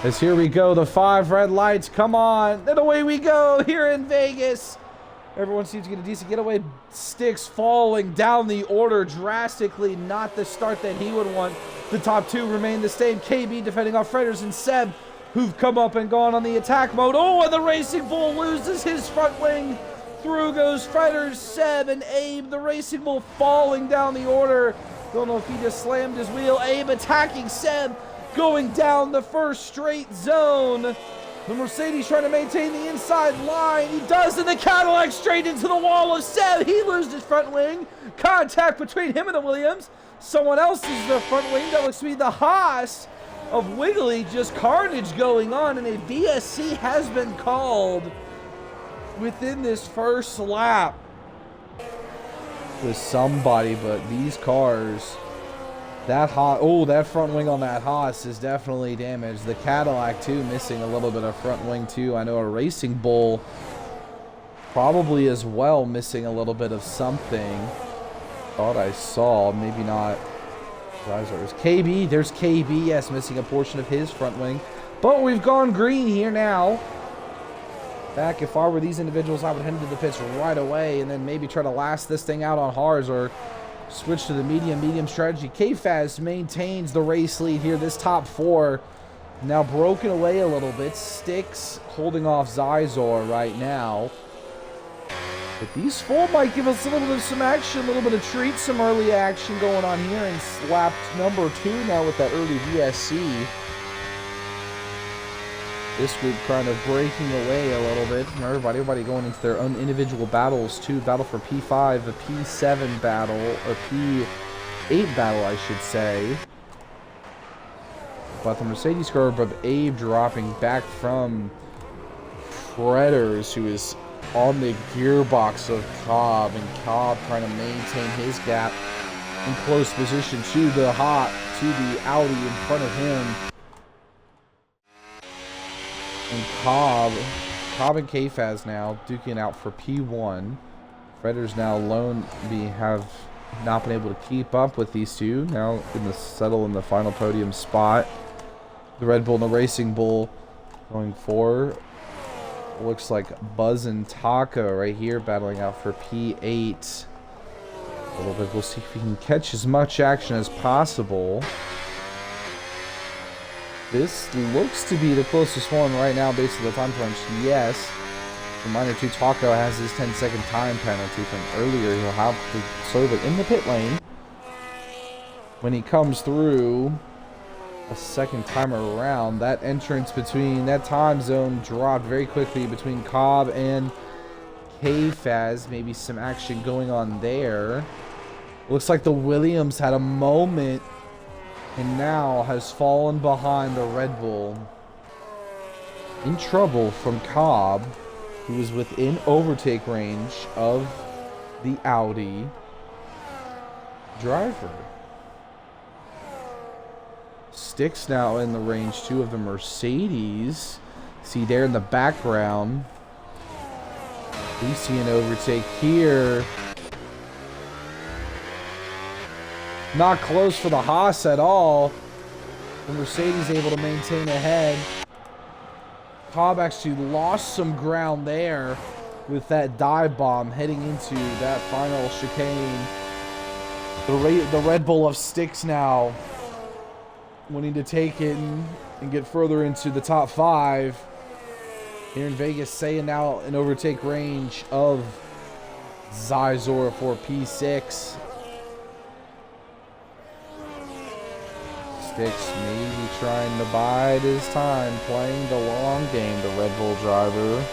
As here we go, the 5 red lights, come on, and away we go here in Vegas. Everyone seems to get a decent getaway. Sticks falling down the order drastically, not the start that he would want. The top 2 remain the same. KB defending off Fredders and Seb, who've come up and gone on the attack mode. Oh, and the Racing Bull loses his front wing. Through goes Fredders, Seb, and Abe. The Racing Bull falling down the order. Don't know if he just slammed his wheel. Abe attacking Seb, going down the first straight zone. The Mercedes trying to maintain the inside line. He does, and the Cadillac straight into the wall of Seb. He loses his front wing. Contact between him and the Williams. Someone else is the front wing. That looks to be the Haas of Wiggly. Just carnage going on, and a VSC has been called within this first lap with somebody, but these cars, that front wing on that Haas is definitely damaged. The Cadillac too, missing a little bit of front wing too. I know a Racing Bull probably as well, missing a little bit of something. Thought I saw, maybe not. There's KB, yes, missing a portion of his front wing. But we've gone green here now. Back, if I were these individuals, I would head into the pits right away and then maybe try to last this thing out on hards or switch to the medium strategy. KFAS maintains the race lead here. This top 4 now broken away a little bit. Sticks holding off Zizor right now. But these 4 might give us a little bit of some action, a little bit of treat, some early action going on here in lap number 2 now with that early VSC. This group kind of breaking away a little bit from everybody. Everybody going into their own individual battles too. Battle for P5, a P7 battle, or P8 battle, I should say. But the Mercedes car of Abe dropping back from Predators, who is on the gearbox of Cobb, and Cobb trying to maintain his gap in close position to the Audi in front of him. And Cobb and KFAS now duking out for P1. Fredders now have not been able to keep up with these two. Now settle in the final podium spot. The Red Bull and the Racing Bull going for. Looks like Buzz and Taco right here battling out for P8. A little bit. We'll see if we can catch as much action as possible. This looks to be the closest one right now based on the time crunch. Yes. Reminder too, Taco has his 10-second time penalty from earlier. He'll have to serve it in the pit lane when he comes through a second time around. That entrance between that time zone dropped very quickly between Cobb and KFAS. Maybe some action going on there. Looks like the Williams had a moment and now has fallen behind the Red Bull. In trouble from Cobb, who is within overtake range of the Audi driver. Sticks now in the range too of the Mercedes. See there in the background. We see an overtake here. Not close for the Haas at all. The Mercedes able to maintain ahead. Cobb actually lost some ground there with that dive bomb heading into that final chicane. The Red Bull of Sticks now wanting to take it and get further into the top 5. Here in Vegas, saying now in overtake range of Zizor for P6. Sticks maybe trying to bide his time, playing the long game, the Red Bull driver.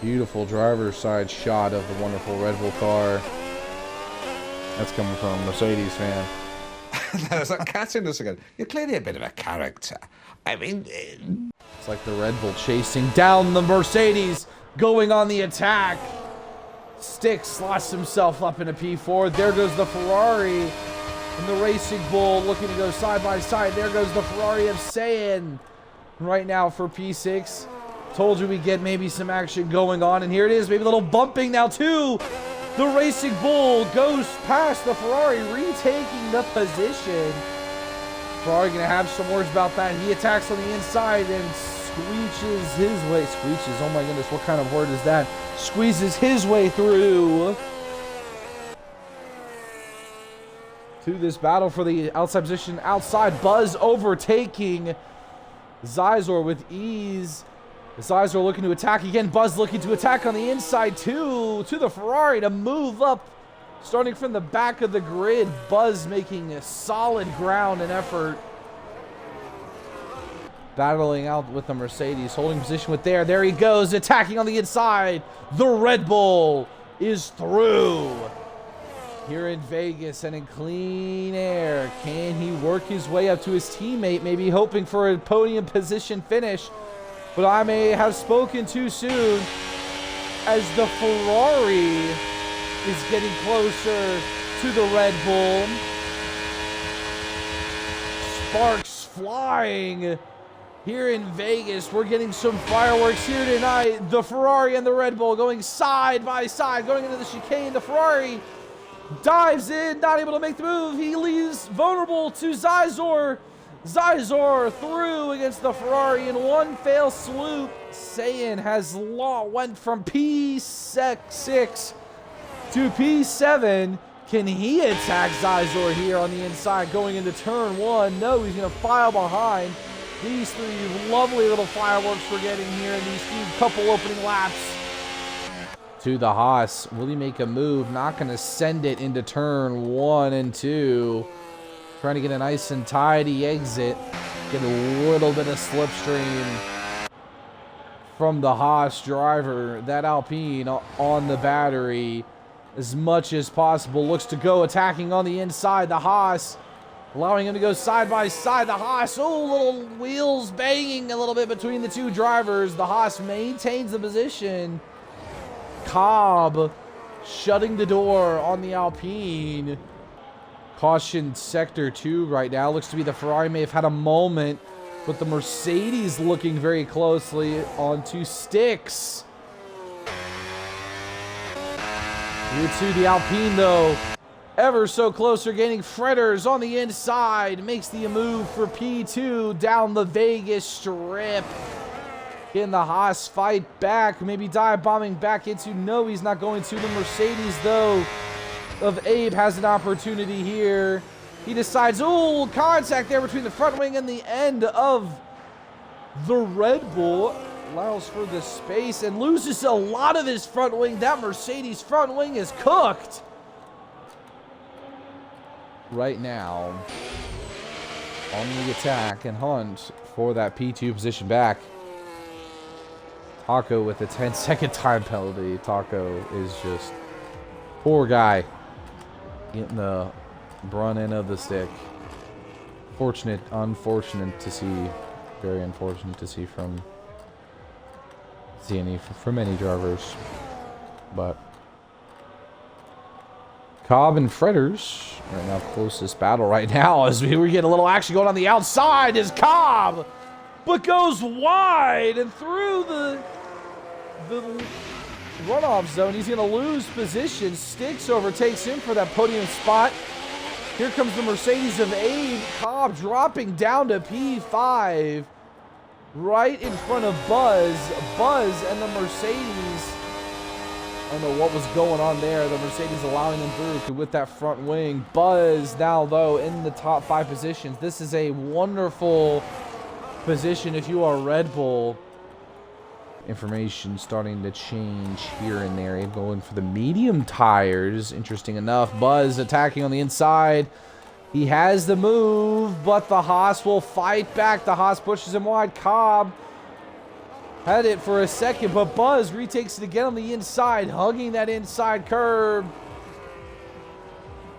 Beautiful driver's side shot of the wonderful Red Bull car. That's coming from a Mercedes fan. There's that cat in us again. You're clearly a bit of a character. I mean... It's like the Red Bull chasing down the Mercedes, going on the attack. Sticks slots himself up in a P4. There goes the Ferrari. And the Racing Bull looking to go side by side. There goes the Ferrari of Saiyan. Right now for P6. Told you we'd get maybe some action going on. And here it is. Maybe a little bumping now too. The Racing Bull goes past the Ferrari, retaking the position. Ferrari going to have some words about that. He attacks on the inside and squeezes his way. Squeezes, oh my goodness, what kind of word is that? Squeezes his way through to this battle for the outside position. Outside, Buzz overtaking Zizor with ease. Zizor looking to attack again. Buzz looking to attack on the inside too. To the Ferrari to move up. Starting from the back of the grid. Buzz making a solid ground and effort. Battling out with the Mercedes. Holding position with there. There he goes. Attacking on the inside. The Red Bull is through. Here in Vegas and in clean air. Can he work his way up to his teammate? Maybe hoping for a podium position finish. But I may have spoken too soon, as the Ferrari is getting closer to the Red Bull. Sparks flying here in Vegas. We're getting some fireworks here tonight. The Ferrari and the Red Bull going side by side, going into the chicane. The Ferrari dives in, not able to make the move. He leaves vulnerable to Zizor. Zizor through against the Ferrari in one fail swoop. Saiyan has went from P6 to P7. Can he attack Zizor here on the inside going into turn one? No, he's going to file behind. These three lovely little fireworks we're getting here in these few couple opening laps. To the Haas. Will he make a move? Not going to send it into turn 1 and 2. Trying to get a nice and tidy exit. Get a little bit of slipstream from the Haas driver. That Alpine on the battery as much as possible. Looks to go attacking on the inside. The Haas allowing him to go side by side. The Haas, oh, little wheels banging a little bit between the two drivers. The Haas maintains the position. Cobb shutting the door on the Alpine. Caution sector 2 right now. Looks to be the Ferrari may have had a moment, but the Mercedes looking very closely onto sticks. Here to the Alpine though. Ever so closer, gaining Fredders on the inside. Makes the move for P2 down the Vegas Strip. Can the Haas fight back? Maybe dive bombing back into. No, he's not going to. The Mercedes, though, of Abe has an opportunity here. He decides, oh, contact there between the front wing and the end of the Red Bull. Allows for the space and loses a lot of his front wing. That Mercedes front wing is cooked. Right now, on the attack and hunt for that P2 position back. Taco with a 10-second time penalty. Taco is just poor guy getting the brunt end of the stick. Unfortunate to see. Very unfortunate to see from any drivers. But Cobb and Fredders right now closest battle right now as we get a little action going on the outside is Cobb, but goes wide and through the runoff zone. He's going to lose position. Sticks overtakes him for that podium spot. Here comes the Mercedes of Abe. Cobb dropping down to P5 right in front of Buzz. Buzz and the Mercedes. I don't know what was going on there. The Mercedes allowing them through with that front wing. Buzz now, though, in the top 5 positions. This is a wonderful position if you are Red Bull. Information starting to change here and there. Abe going for the medium tires. Interesting enough. Buzz attacking on the inside. He has the move, but the Haas will fight back. The Haas pushes him wide. Cobb had it for a second, but Buzz retakes it again on the inside, hugging that inside curb.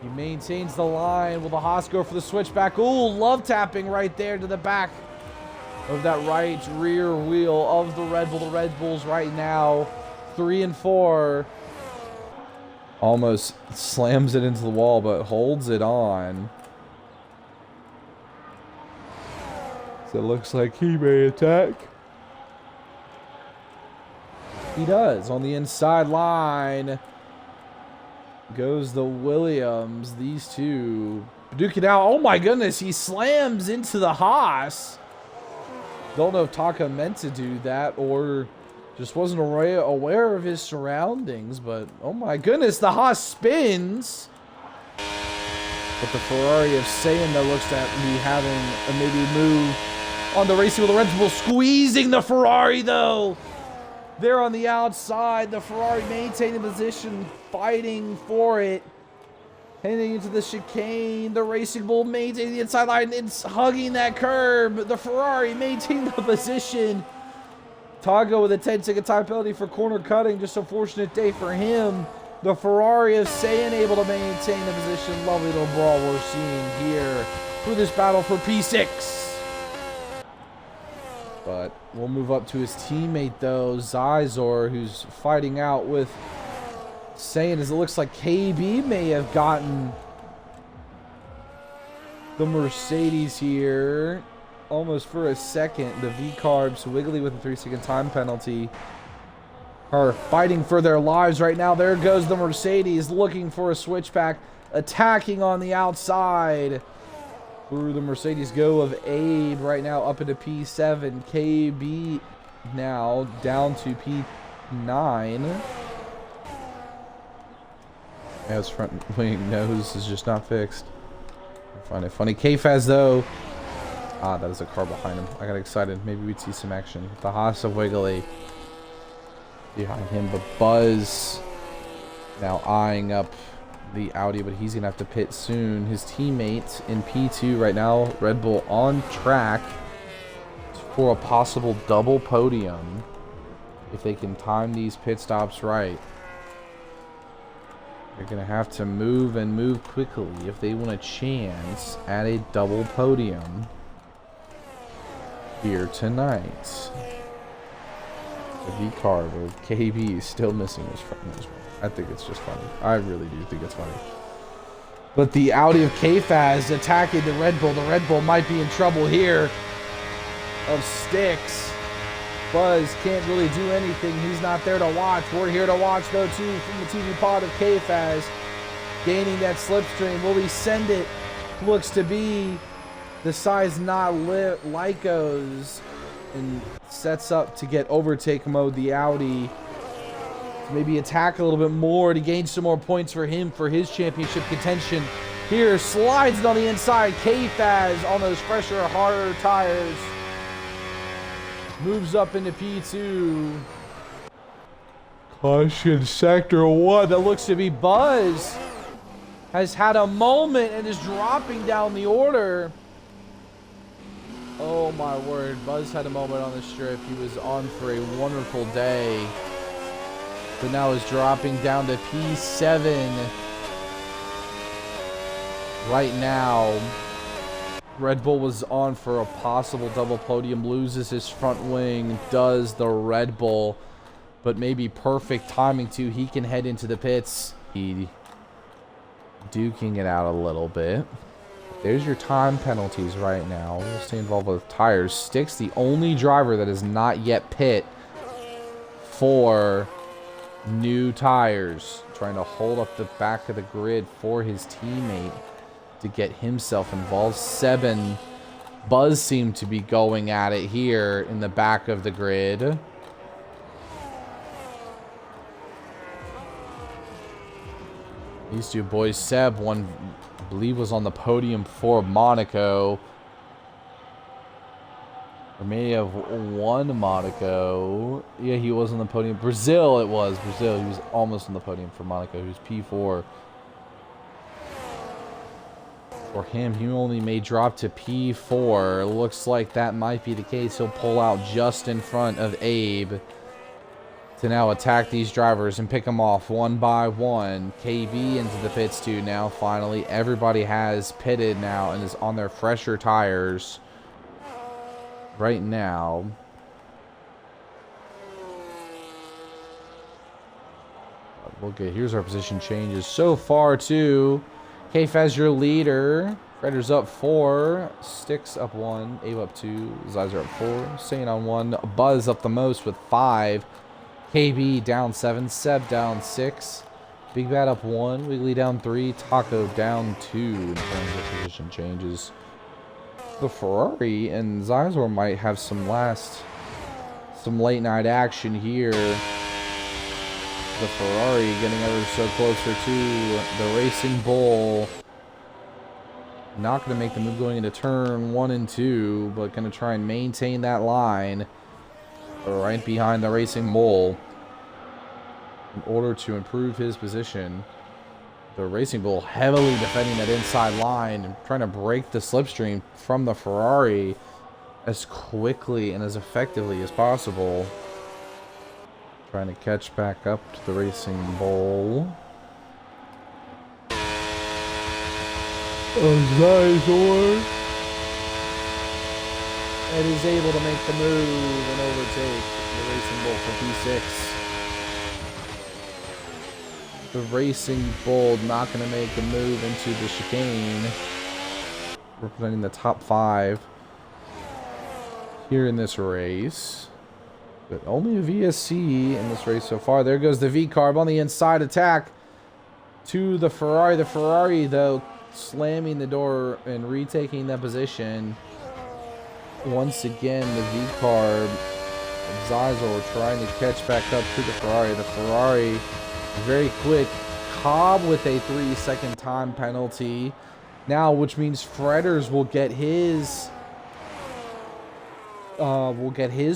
He maintains the line. Will the Haas go for the switchback? Ooh, love tapping right there to the back of that right rear wheel of the Red Bull. The Red Bulls right now 3 and 4. Almost slams it into the wall, but holds it on. So it looks like he may attack. He does. On the inside line goes the Williams. These two Duke it out. Oh my goodness, he slams into the Haas. Don't know if Taka meant to do that or just wasn't aware of his surroundings, but oh my goodness, the Haas spins. But the Ferrari of Saiyan that looks at me having a maybe move on the racing with the Red Bull, squeezing the Ferrari though. They're on the outside. The Ferrari maintaining position, fighting for it. Heading into the chicane. The Racing Bull maintaining the inside line. It's hugging that curb. The Ferrari maintaining the position. Tago with a 10-second time penalty for corner cutting. Just a fortunate day for him. The Ferrari of Saiyan able to maintain the position. Lovely little brawl we're seeing here through this battle for P6. But we'll move up to his teammate, though, Zizor, who's fighting out with Saiyan, as it looks like KB may have gotten the Mercedes here almost for a second. The V-Carbs, Wiggly with a 3-second time penalty, are fighting for their lives right now. There goes the Mercedes looking for a switchback, attacking on the outside. Through the Mercedes go of Abe right now up into P7. KB now down to P9. Yeah, his front wing nose is just not fixed. I find it funny. K-Faz though. Ah, that is a car behind him. I got excited. Maybe we'd see some action. The Haas of Wiggly behind him, but Buzz now eyeing up the Audi, but he's gonna have to pit soon. His teammate in P2 right now, Red Bull on track for a possible double podium if they can time these pit stops right. They're gonna have to move and move quickly if they want a chance at a double podium here tonight. The V-Card of KB is still missing his front nose. I think it's just funny. I really do think it's funny. But the Audi of K-Faz attacking the Red Bull. The Red Bull might be in trouble here. Of Sticks. Buzz can't really do anything. He's not there to watch. We're here to watch though too from the TV pod of K-Faz. Gaining that slipstream. Will he send it? Looks to be the size not Lyco's. And sets up to get overtake mode. The Audi maybe attack a little bit more to gain some more points for him for his championship contention. Here, slides it on the inside. K-Faz on those fresher, harder tires. Moves up into P2. Caution sector 1. That looks to be Buzz. Has had a moment and is dropping down the order. Oh my word. Buzz had a moment on the strip. He was on for a wonderful day. But now is dropping down to P7. Right now, Red Bull was on for a possible double podium. Loses his front wing. Does the Red Bull. But maybe perfect timing too. He can head into the pits. He duking it out a little bit. There's your time penalties right now. We'll stay involved with tires. Sticks the only driver that is not yet pit for new tires. Trying to hold up the back of the grid for his teammate to get himself involved. Seben, Buzz seemed to be going at it here in the back of the grid. These two boys, Seb, one I believe was on the podium for Monaco. Or may have won Monaco. Yeah, he was on the podium. Brazil, it was. Brazil, he was almost on the podium for Monaco. He was P4. For him, he only may drop to P4. Looks like that might be the case. He'll pull out just in front of Abe to now attack these drivers and pick them off one by one. KB into the pits too now. Finally, everybody has pitted now and is on their fresher tires right now. Okay, here's our position changes so far too. K-Faz your leader. Fredder's up 4. Sticks up 1. Abe up 2. Zizer up 4. Saiyan on 1. Buzz up the most with 5. KB down 7. Seb down 6. Big Bad up 1, Wiggly down 3, Taco down 2 in terms of position changes. The Ferrari and Zizor might have some late night action here. The Ferrari getting ever so closer to the Racing Bull. Not going to make the move going into turn 1 and 2, but going to try and maintain that line right behind the Racing Bull in order to improve his position. The Racing Bull heavily defending that inside line and trying to break the slipstream from the Ferrari as quickly and as effectively as possible. Trying to catch back up to the Racing Bull. Zizor. And is able to make the move and overtake the Racing Bull for P6. The Racing Bull not going to make a move into the chicane. Representing the top 5 here in this race. But only a VSC in this race so far. There goes the V-Carb on the inside attack to the Ferrari. The Ferrari, though, slamming the door and retaking that position. Once again, the V-Carb of Zizor trying to catch back up to the Ferrari. The Ferrari very quick. Cobb with a 3-second time penalty now, which means Fredders will get his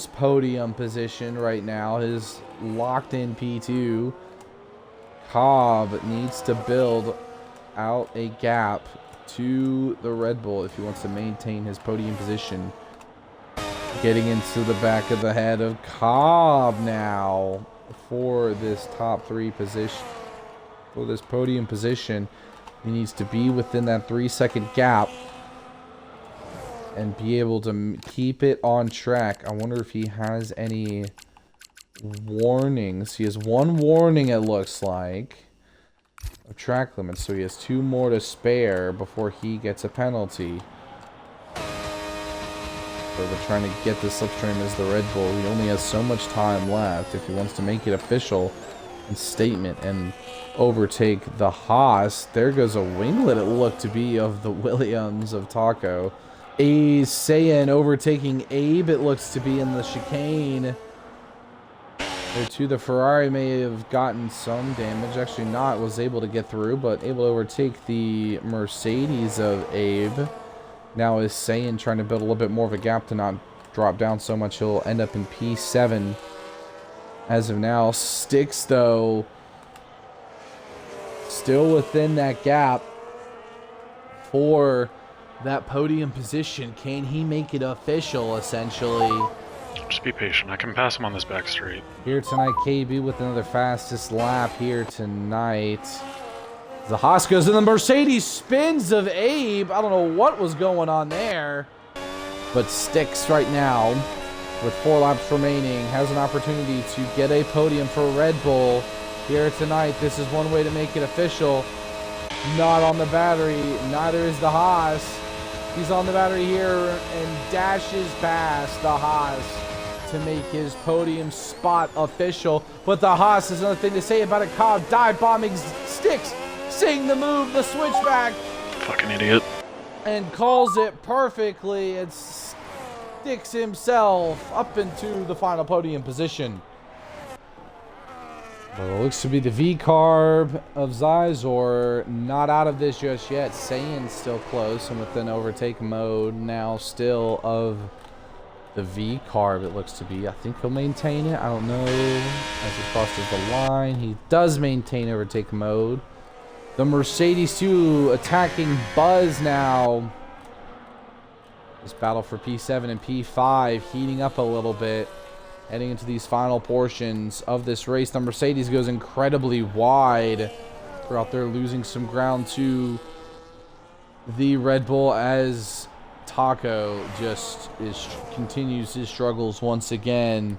podium position right now. His locked in P2. Cobb needs to build out a gap to the Red Bull if he wants to maintain his podium position. Getting into the back of the head of Cobb now for this top 3 position, for this podium position. He needs to be within that 3-second gap and be able to keep it on track. I wonder if he has any warnings. He has 1 warning, it looks like, of track limits, so he has 2 more to spare before he gets a penalty. So they're trying to get the slipstream as the Red Bull. He only has so much time left if he wants to make it official and statement and overtake the Haas. There goes a winglet, it looked to be, of the Williams of Taco. Saiyan overtaking Abe, it looks to be, in the chicane. There too, the Ferrari may have gotten some damage. Actually not, was able to get through, but able to overtake the Mercedes of Abe. Now is Saiyan trying to build a little bit more of a gap to not drop down so much. He'll end up in P7 as of now. Sticks, though, still within that gap for that podium position. Can he make it official, essentially? Just be patient. I can pass him on this back straight. Here tonight, KB with another fastest lap here tonight. The Haas goes and the Mercedes spins of Abe. I don't know what was going on there, but Sticks right now with 4 laps remaining has an opportunity to get a podium for Red Bull here tonight. This is one way to make it official. Not on the battery. Neither is the Haas. He's on the battery here and dashes past the Haas to make his podium spot official. But the Haas has another thing to say about it. Cobb dive bombing Sticks, seeing the move, the switchback. Fucking idiot. And calls it perfectly. It sticks himself up into the final podium position. Well, it looks to be the V-Carb of Zizor not out of this just yet. Saiyan's still close and within overtake mode now still of the V-Carb, it looks to be. I think he'll maintain it. I don't know. As he crosses the line, he does maintain overtake mode. The Mercedes 2 attacking Buzz now. This battle for P7 and P5 heating up a little bit. Heading into these final portions of this race. The Mercedes goes incredibly wide. They're out there losing some ground to the Red Bull as Taco just continues his struggles once again.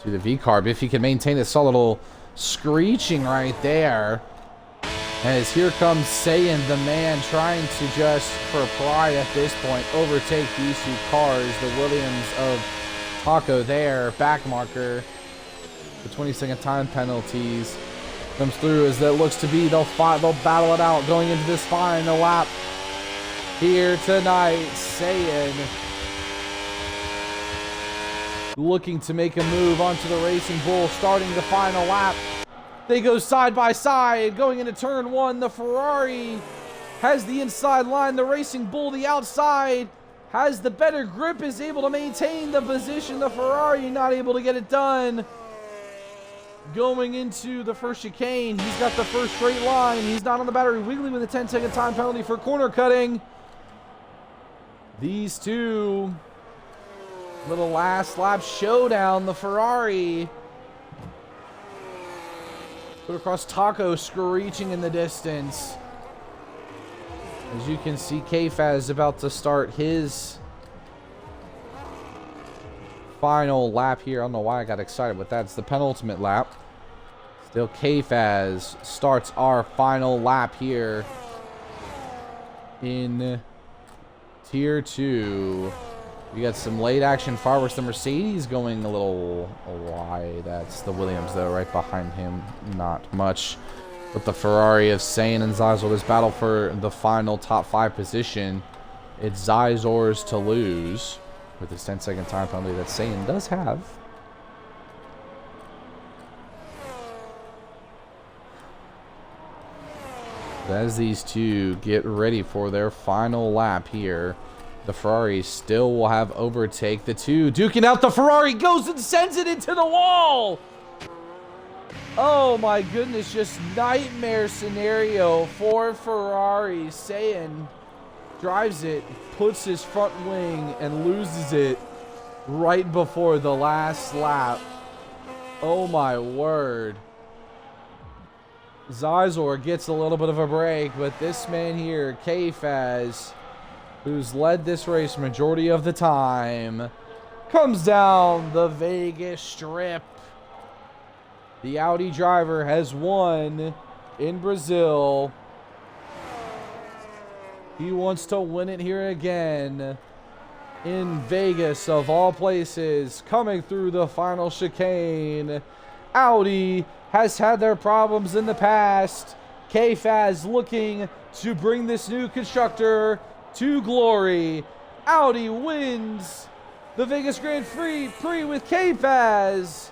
To the V-Carb. If he can maintain it, saw a little screeching right there. As here comes Saiyan, the man, trying to just, for pride at this point, overtake these 2 cars. The Williams of Taco there, back marker. The 20-second time penalties Comes through as that looks to be. They'll battle it out going into this final lap here tonight. Saying looking to make a move onto the Racing Bull, starting the final lap. They go side by side going into turn one. The Ferrari has the inside line. The Racing Bull, the outside, has the better grip, is able to maintain the position. The Ferrari not able to get it done. Going into the first chicane, he's got the first straight line. He's not on the battery. Wiggly with a 10-second time penalty for corner cutting. These two, little last lap showdown. The Ferrari put across Taco, screeching in the distance. As you can see, K-Faz about to start his final lap here. I don't know why I got excited with that. It's the penultimate lap. Still, K-Faz starts our final lap here in Tier 2. We got some late action fireworks. The Mercedes going a little wide. That's the Williams, though, right behind him. Not much. With the Ferrari of Sane and Zizor, this battle for the final top 5 position. It's Zizor's to lose with his 10-second time penalty that Sane does have. As these two get ready for their final lap here, the Ferrari still will have overtake. The two duking out. The Ferrari goes and sends it into the wall. Oh my goodness, just nightmare scenario for Ferrari. Sayan drives it, puts his front wing, and loses it right before the last lap. Oh my word. Zizor gets a little bit of a break, but this man here, K-Faz, who's led this race majority of the time, comes down the Vegas Strip. The Audi driver has won in Brazil. He wants to win it here again in Vegas, of all places. Coming through the final chicane. Audi has had their problems in the past. K-Faz looking to bring this new constructor to glory. Audi wins the Vegas Grand Prix with K-Faz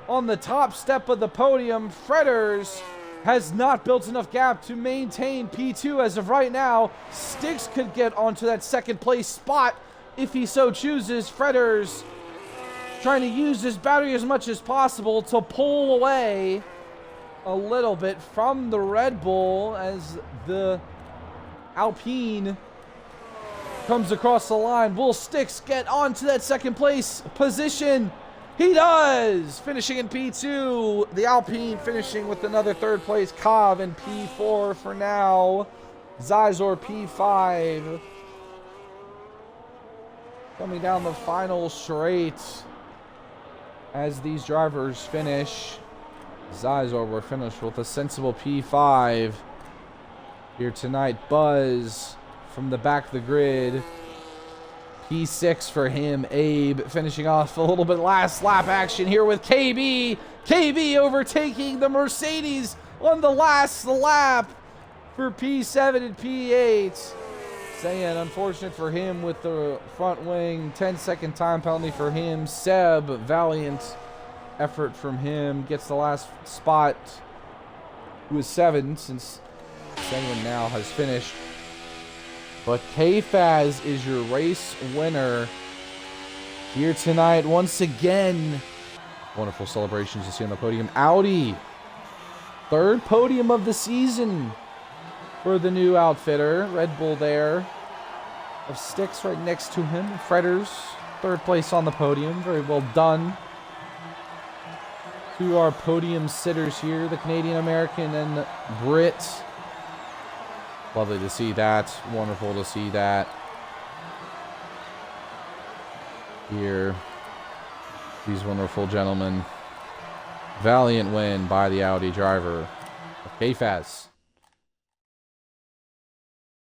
on the top step of the podium. Fretters has not built enough gap to maintain P2 as of right now. Sticks could get onto that second place spot if he so chooses. Fretters trying to use his battery as much as possible to pull away a little bit from the Red Bull as the Alpine comes across the line. Will Sticks get onto that second place position? He does! Finishing in P2. The Alpine finishing with another third place. Cobb in P4 for now. Zizor P5. Coming down the final straight as these drivers finish. Zizor will finish with a sensible P5 here tonight. Buzz from the back of the grid. P6 for him. Abe finishing off a little bit last lap action here with KB. KB overtaking the Mercedes on the last lap for P7 and P8. Saying unfortunate for him with the front wing. 10-second time penalty for him. Seb, valiant effort from him. Gets the last spot. Who is 7 since Saying now has finished. But K-Faz is your race winner here tonight once again. Wonderful celebrations to see on the podium. Audi, third podium of the season for the new outfitter. Red Bull there of Sticks right next to him. Fretters, third place on the podium. Very well done to our podium sitters here, the Canadian, American, and Brit. Lovely to see that. Wonderful to see that. Here, these wonderful gentlemen. Valiant win by the Audi driver of K-Faz.